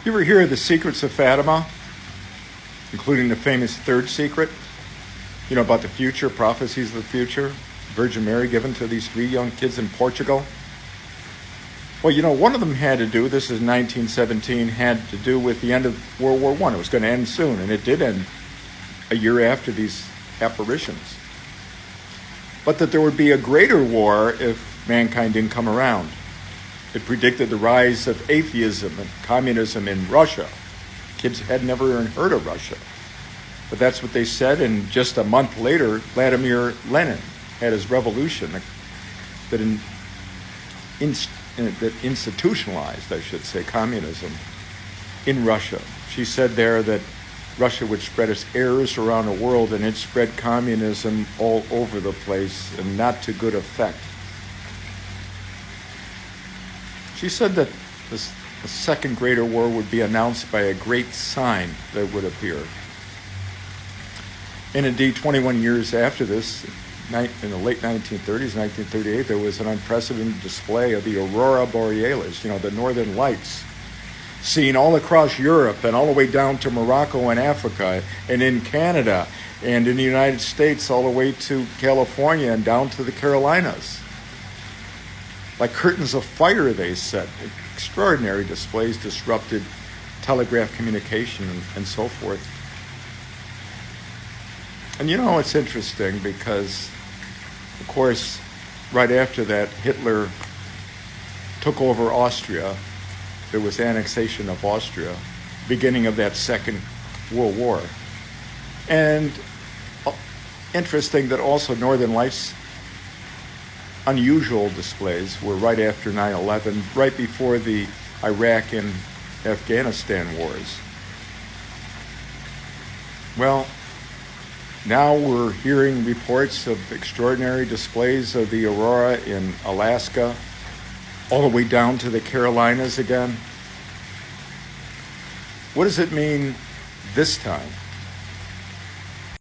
You ever hear of the secrets of Fatima, including the famous third secret? You know, about the future, prophecies of the future, Virgin Mary given to these three young kids in Portugal? Well, you know, one of them had to do, this is 1917, had to do with the end of World War I. It was going to end soon, and it did end a year after these apparitions. But that there would be a greater war if mankind didn't come around. It predicted the rise of atheism and communism in Russia. Kids had never even heard of Russia. But that's what they said, and just a month later, Vladimir Lenin had his revolution that institutionalized, I should say, communism in Russia. She said there that Russia would spread its errors around the world, and it spread communism all over the place, and not to good effect. She said that the second greater war would be announced by a great sign that would appear. And indeed, 21 years after this, in the late 1930s, 1938, there was an unprecedented display of the aurora borealis, the northern lights, seen all across Europe and all the way down to Morocco and Africa, and in Canada, and in the United States, all the way to California and down to the Carolinas. Like curtains of fire, they said. Extraordinary displays disrupted telegraph communication and so forth. And it's interesting because, of course, right after that, Hitler took over Austria. There was annexation of Austria, beginning of that Second World War. And interesting that also Northern Lights unusual displays were right after 9/11, right before the Iraq and Afghanistan wars. Well, now we're hearing reports of extraordinary displays of the aurora in Alaska, all the way down to the Carolinas again. What does it mean this time?